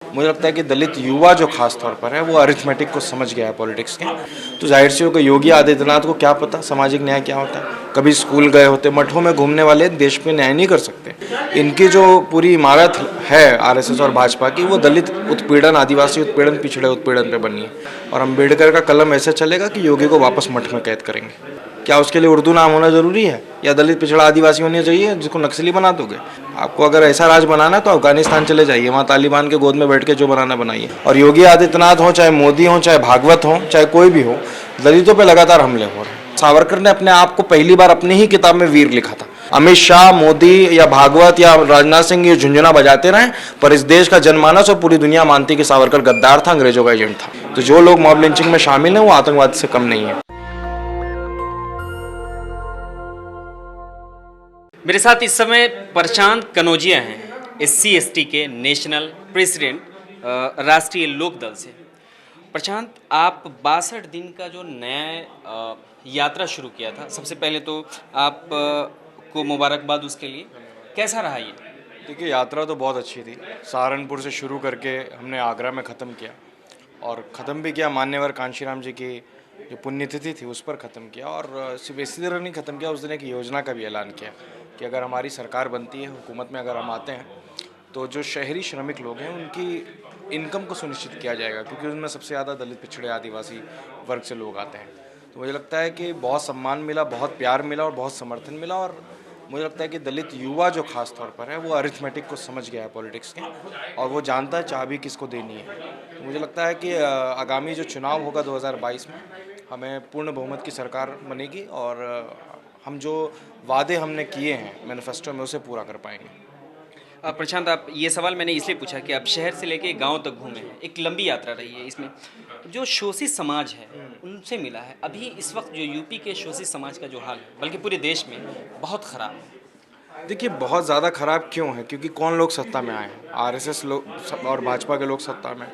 मुझे लगता है कि दलित युवा जो खास तौर पर है वो अरिथमेटिक को समझ गया है पॉलिटिक्स के। तो जाहिर सी होगा योगी आदित्यनाथ को क्या पता सामाजिक न्याय क्या होता है। कभी स्कूल गए होते, मठों में घूमने वाले देश पे न्याय नहीं कर सकते। इनकी जो पूरी इमारत है आरएसएस और भाजपा की, वो दलित उत्पीड़न, आदिवासी उत्पीड़न, पिछड़े उत्पीड़न पे बनी है। और अम्बेडकर का कलम ऐसे चलेगा कि योगी को वापस मठ में कैद करेंगे। क्या उसके लिए उर्दू नाम होना जरूरी है, या दलित पिछड़ा आदिवासी होनी चाहिए जिसको नक्सली बना दोगे? आपको अगर ऐसा राज बनाना है तो अफगानिस्तान चले जाइए, वहाँ तालिबान के गोद में बैठ के जो बनाना बनाइए। और योगी आदित्यनाथ हो, चाहे मोदी हो, चाहे भागवत हो, चाहे कोई भी हो, दलितों पे लगातार हमले हो रहे हैं। सावरकर ने अपने आप को पहली बार अपनी ही किताब में वीर लिखा था। अमित शाह, मोदी या भागवत या राजनाथ सिंह ये झुंझुना बजाते रहे, पर इस देश का जनमानस और पूरी दुनिया मानती कि सावरकर गद्दार था, अंग्रेजों का एजेंट था। तो जो लोग मॉब लिंचिंग में शामिल हैं वो आतंकवाद से कम नहीं है। मेरे साथ इस समय प्रशांत कनौजिया हैं, SC/ST के नेशनल प्रेसिडेंट राष्ट्रीय लोकदल से। प्रशांत, आप 62 दिन का जो नया यात्रा शुरू किया था, सबसे पहले तो आप को मुबारकबाद उसके लिए। कैसा रहा ये? देखिए, यात्रा तो बहुत अच्छी थी। सहारनपुर से शुरू करके हमने आगरा में ख़त्म किया, और ख़त्म भी किया मान्यवर कांशीराम जी की जो पुण्यतिथि थी उस पर ख़त्म किया। और सिर्फ इसी तरह नहीं ख़त्म किया, उस दिन एक योजना का भी ऐलान किया कि अगर हमारी सरकार बनती है, हुकूमत में अगर हम आते हैं, तो जो शहरी श्रमिक लोग हैं उनकी इनकम को सुनिश्चित किया जाएगा, क्योंकि उनमें सबसे ज़्यादा दलित, पिछड़े, आदिवासी वर्ग से लोग आते हैं। तो मुझे लगता है कि बहुत सम्मान मिला, बहुत प्यार मिला और बहुत समर्थन मिला। और मुझे लगता है कि दलित युवा जो खास तौर पर है वो अरिथमेटिक को समझ गया है पॉलिटिक्स के, और वो जानता है चाबी किसको देनी है। तो मुझे लगता है कि आगामी जो चुनाव होगा 2022 में, हमें पूर्ण बहुमत की सरकार बनेगी, और हम जो वादे हमने किए हैं मैनिफेस्टो में उसे पूरा कर पाएंगे। प्रशांत, आप ये सवाल मैंने इसलिए पूछा कि आप शहर से लेके गांव तक घूमे हैं, एक लंबी यात्रा रही है। इसमें जो शोषित समाज है उनसे मिला है। अभी इस वक्त जो यूपी के शोषित समाज का जो हाल है, बल्कि पूरे देश में, बहुत ख़राब है। देखिए, बहुत ज़्यादा ख़राब क्यों है? क्योंकि कौन लोग सत्ता में आए हैं? आरएसएस लोग और भाजपा के लोग सत्ता में।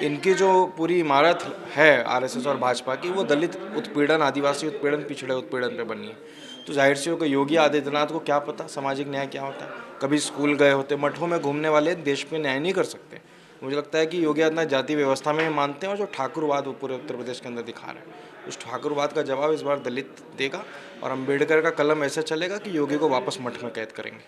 इनकी जो पूरी इमारत है आरएसएस और भाजपा की, वो दलित उत्पीड़न, आदिवासी उत्पीड़न, पिछड़े उत्पीड़न पे बनी है। तो जाहिर सी होगा योगी आदित्यनाथ को क्या पता सामाजिक न्याय क्या होता है। कभी स्कूल गए होते, मठों में घूमने वाले देश में न्याय नहीं कर सकते। मुझे लगता है कि योगी आदित्यनाथ जाति व्यवस्था में मानते हैं, और जो ठाकुरवाद वो पूरे उत्तर प्रदेश के अंदर दिखा रहे हैं, उस ठाकुरवाद का जवाब इस बार दलित देगा। और अम्बेडकर का कलम ऐसे चलेगा कि योगी को वापस मठ में कैद करेंगे।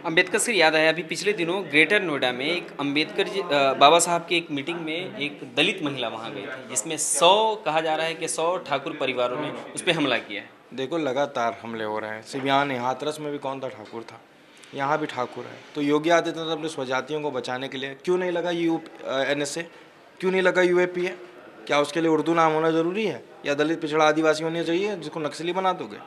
अम्बेडकर से याद आया, अभी पिछले दिनों ग्रेटर नोएडा में एक अम्बेडकर जी बाबा साहब की एक मीटिंग में एक दलित महिला वहाँ गई थी, जिसमें 100 कहा जा रहा है कि 100 ठाकुर परिवारों ने उस पर हमला किया है। देखो, लगातार हमले हो रहे हैं। सिवियान, हाथरस में भी कौन था? ठाकुर था। यहाँ भी ठाकुर है। तो योगी आदित्यनाथ अपने स्वजातियों को बचाने के लिए क्यों नहीं लगा NSA? क्यों नहीं लगा UAPA? क्या उसके लिए उर्दू नाम होना ज़रूरी है, या दलित, पिछड़ा, आदिवासी होनी चाहिए जिसको नक्सली बना दोगे?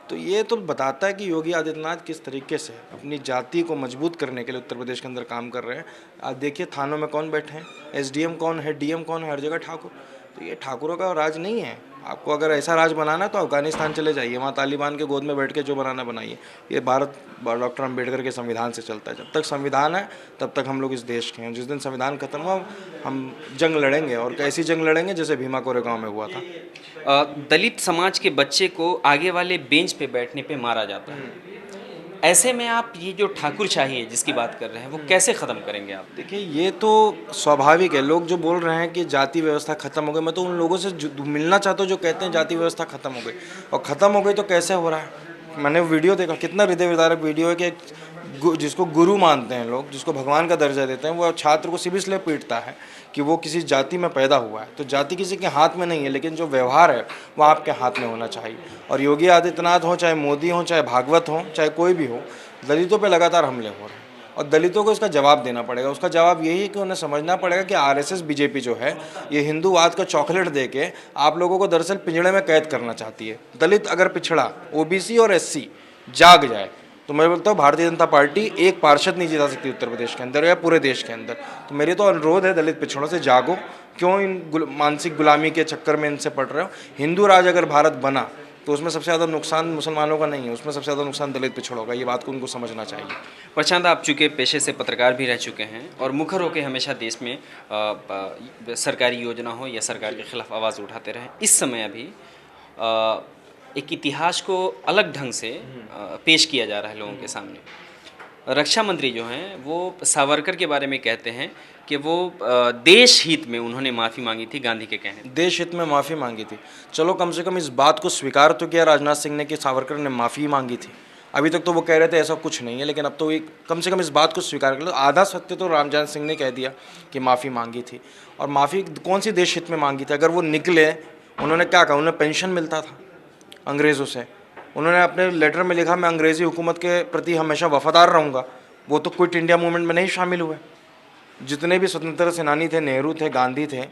तो ये तो बताता है कि योगी आदित्यनाथ किस तरीके से अपनी जाति को मजबूत करने के लिए उत्तर प्रदेश के अंदर काम कर रहे हैं। आप देखिए, थानों में कौन बैठे हैं, SDM कौन है, DM कौन है, हर जगह ठाकुर। तो ये ठाकुरों का राज नहीं है। आपको अगर ऐसा राज बनाना है तो अफगानिस्तान चले जाइए, वहाँ तालिबान के गोद में बैठ के जो बनाना बनाइए। ये भारत डॉक्टर अम्बेडकर के संविधान से चलता है। जब तक संविधान है तब तक हम लोग इस देश के हैं। जिस दिन संविधान खत्म हुआ, हम जंग लड़ेंगे, और कैसी जंग लड़ेंगे? जैसे भीमा कोरेगांव में हुआ था। दलित समाज के बच्चे को आगे वाले बेंच पे बैठने पे मारा जाता है। ऐसे में आप ये जो ठाकुरशाही है जिसकी बात कर रहे हैं, वो कैसे ख़त्म करेंगे आप? देखिए, ये तो स्वाभाविक है। लोग जो बोल रहे हैं कि जाति व्यवस्था खत्म हो गई, मैं तो उन लोगों से मिलना चाहता हूँ जो कहते हैं जाति व्यवस्था खत्म हो गई। और ख़त्म हो गई तो कैसे हो रहा है? मैंने वीडियो देखा, कितना हृदय विदारक वीडियो है कि जिसको गुरु मानते हैं लोग, जिसको भगवान का दर्जा देते हैं, वो छात्र को सिर्फ इसलिए पीटता है कि वो किसी जाति में पैदा हुआ है। तो जाति किसी के हाथ में नहीं है, लेकिन जो व्यवहार है वो आपके हाथ में होना चाहिए। और योगी आदित्यनाथ हो, चाहे मोदी हो, चाहे भागवत हो, चाहे कोई भी हो, दलितों पे लगातार हमले हो रहे हैं, और दलितों को इसका जवाब देना पड़ेगा। उसका जवाब यही है कि उन्हें समझना पड़ेगा कि RSS BJP जो है, ये हिंदूवाद का चॉकलेट दे के आप लोगों को दरअसल पिंजड़े में कैद करना चाहती है। दलित अगर पिछड़ा, OBC और SC जाग जाए तो मैं बोलता हूँ भारतीय जनता पार्टी एक पार्षद नहीं जिता सकती उत्तर प्रदेश के अंदर या पूरे देश के अंदर। तो मेरी तो अनुरोध है दलित पिछड़ों से, जागो। क्यों इन मानसिक गुलामी के चक्कर में इनसे पड़ रहे हो? हिंदू राज अगर भारत बना तो उसमें सबसे ज़्यादा नुकसान मुसलमानों का नहीं है, उसमें सबसे ज़्यादा नुकसान दलित पिछड़ों का। ये बात को उनको समझना चाहिए। प्रशांत, आप चूँकि पेशे से पत्रकार भी रह चुके हैं और मुखर होकर हमेशा देश में सरकारी योजना हो या सरकार के खिलाफ आवाज़ उठाते रहे। इस समय अभी एक इतिहास को अलग ढंग से पेश किया जा रहा है लोगों के सामने। रक्षा मंत्री जो हैं वो सावरकर के बारे में कहते हैं कि वो देश हित में उन्होंने माफ़ी मांगी थी गांधी के कहने पे। देश हित में माफ़ी मांगी थी। चलो कम से कम इस बात को स्वीकार तो किया राजनाथ सिंह ने कि सावरकर ने माफ़ी मांगी थी। अभी तक तो वो कह रहे थे ऐसा कुछ नहीं है, लेकिन अब तो एक कम से कम इस बात को स्वीकार कर लो। आधा सत्य तो राजनाथ सिंह ने कह दिया कि माफ़ी मांगी थी। और माफ़ी कौन सी देश हित में मांगी थी? अगर वो निकले, उन्होंने क्या कहा? उन्हें पेंशन मिलता था अंग्रेज़ों से। उन्होंने अपने लेटर में लिखा मैं अंग्रेज़ी हुकूमत के प्रति हमेशा वफादार रहूँगा। वो तो क्विट इंडिया मूवमेंट में नहीं शामिल हुए। जितने भी स्वतंत्रता सेनानी थे, नेहरू थे, गांधी थे,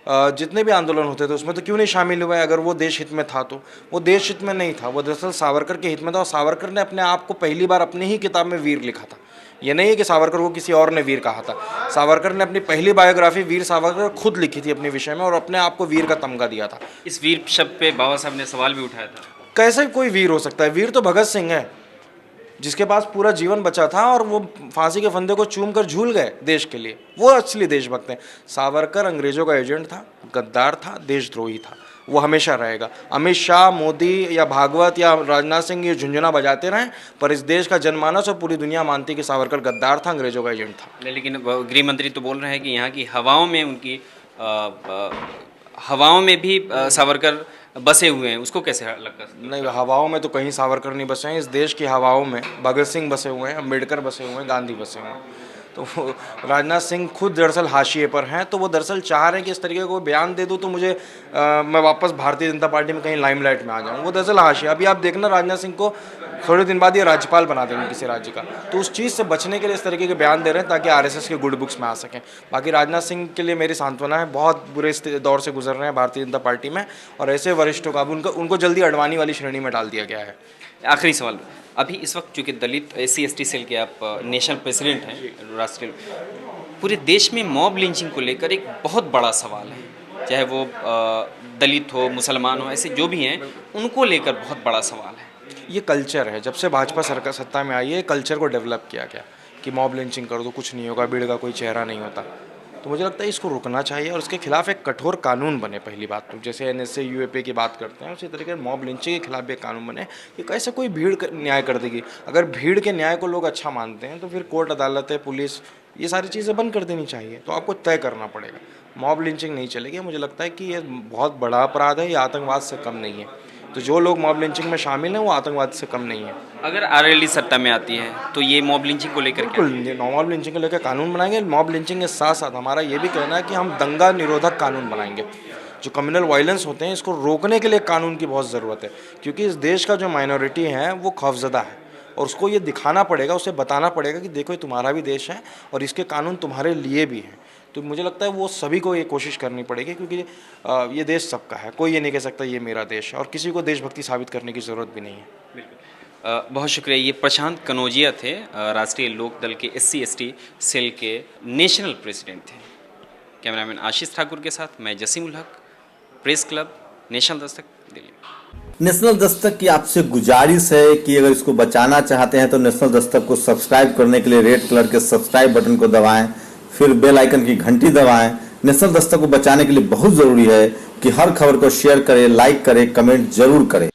जितने भी आंदोलन होते थे उसमें तो क्यों नहीं शामिल हुए? अगर वो देश हित में था तो वो देश हित में नहीं था, वो दरअसल सावरकर के हित में था। और सावरकर ने अपने आप को पहली बार अपनी ही किताब में वीर लिखा था। ये नहीं है कि सावरकर को किसी और ने वीर कहा था। सावरकर ने अपनी पहली बायोग्राफी वीर सावरकर खुद लिखी थी अपने विषय में और अपने आप को वीर का तमगा दिया था। इस वीर शब्द पे बाबा साहब ने सवाल भी उठाया था। कैसे कोई वीर हो सकता है? वीर तो भगत सिंह है, जिसके पास पूरा जीवन बचा था और वो फांसी के फंदे को चूम कर झूल गए देश के लिए। वो असली देशभक्त हैं। सावरकर अंग्रेजों का एजेंट था, गद्दार था, देशद्रोही था। वो हमेशा रहेगा। अमित शाह, मोदी या भागवत या राजनाथ सिंह ये झुंझुना बजाते रहें, पर इस देश का जनमानस और पूरी दुनिया मानती है कि सावरकर गद्दार था, अंग्रेजों का एजेंट था। लेकिन गृह मंत्री तो बोल रहे हैं कि यहाँ की हवाओं में उनकी हवाओं में भी सावरकर बसे हुए हैं। उसको कैसे लगता है? नहीं, हवाओं में तो कहीं सावरकर नहीं बसे हैं। इस देश की हवाओं में भगत सिंह बसे हुए हैं, अम्बेडकर बसे हुए हैं, गांधी बसे हुए हैं। तो राजनाथ सिंह खुद दरअसल हाशिए पर हैं। तो वो दरअसल चाह रहे हैं कि इस तरीके को बयान दे दूँ तो मुझे मैं वापस भारतीय जनता पार्टी में कहीं लाइमलाइट में आ जाऊँ। वो दरअसल हाशिया। अभी आप देखना राजनाथ सिंह को थोड़े दिन बाद ये राज्यपाल बना देंगे किसी राज्य का। तो उस चीज़ से बचने के लिए इस तरीके के बयान दे रहे हैं ताकि आरएसएस के गुड बुक्स में आ सकें। बाकी राजनाथ सिंह के लिए मेरी सांत्वना है, बहुत बुरे दौर से गुजर रहे हैं भारतीय जनता पार्टी में, और ऐसे वरिष्ठों का उनको जल्दी अडवाणी वाली श्रेणी में डाल दिया गया है। आखिरी सवाल, अभी इस वक्त चूँकि दलित SC/ST सेल के आप नेशनल प्रेसिडेंट हैं, राष्ट्रीय, पूरे देश में मॉब लिंचिंग को लेकर एक बहुत बड़ा सवाल है। चाहे वो दलित हो, मुसलमान हो, ऐसे जो भी हैं उनको लेकर बहुत बड़ा सवाल है। ये कल्चर है। जब से भाजपा सरकार सत्ता में आई है, कल्चर को डेवलप किया गया कि मॉब लिंचिंग कर दो, कुछ नहीं होगा, भीड़ का कोई चेहरा नहीं होता। तो मुझे लगता है इसको रुकना चाहिए और उसके खिलाफ एक कठोर कानून बने। पहली बात तो जैसे NSA UAP की बात करते हैं, उसी तरीके मॉब लिंचिंग के खिलाफ भी एक कानून बने कि कैसे कोई भीड़ न्याय कर देगी। अगर भीड़ के न्याय को लोग अच्छा मानते हैं तो फिर कोर्ट, अदालतें, पुलिस, ये सारी चीज़ें बंद कर देनी चाहिए। तो आपको तय करना पड़ेगा। मॉब लिंचिंग नहीं चलेगी। मुझे लगता है कि ये बहुत बड़ा अपराध है, ये आतंकवाद से कम नहीं है। तो जो लोग मॉब लिंचिंग में शामिल हैं वो आतंकवाद से कम नहीं है। अगर RLD सत्ता में आती है तो ये मॉब लिंचिंग को लेकर क्या? बिल्कुल, मॉब लिंचिंग को लेकर कानून बनाएंगे। मॉब लिंचिंग के साथ साथ हमारा ये भी कहना है कि हम दंगा निरोधक कानून बनाएंगे। जो कम्युनल वायलेंस होते हैं, इसको रोकने के लिए कानून की बहुत ज़रूरत है, क्योंकि इस देश का जो माइनॉरिटी है वो खौफजदा है और उसको ये दिखाना पड़ेगा, उसे बताना पड़ेगा कि देखो ये तुम्हारा भी देश है और इसके कानून तुम्हारे लिए भी हैं। तो मुझे लगता है वो सभी को ये कोशिश करनी पड़ेगी, क्योंकि ये देश सबका है। कोई ये नहीं कह सकता ये मेरा देश है, और किसी को देशभक्ति साबित करने की ज़रूरत भी नहीं है। बिल्कुल, बहुत शुक्रिया। ये प्रशांत कनौजिया थे, राष्ट्रीय लोक दल के SC/ST सेल के नेशनल प्रेसिडेंट थे। कैमरामैन आशीष ठाकुर के साथ मैं Jasim ul Haq, press club, national Dastak, Delhi. National Dastak की आपसे गुजारिश है कि अगर इसको बचाना चाहते हैं तो नेशनल दस्तक को सब्सक्राइब करने के लिए रेड कलर के सब्सक्राइब बटन को दबाएं, फिर बेल आइकन की घंटी दबाएं। नेशनल दस्तक को बचाने के लिए बहुत जरूरी है कि हर खबर को शेयर करें, लाइक करें, कमेंट जरूर करें।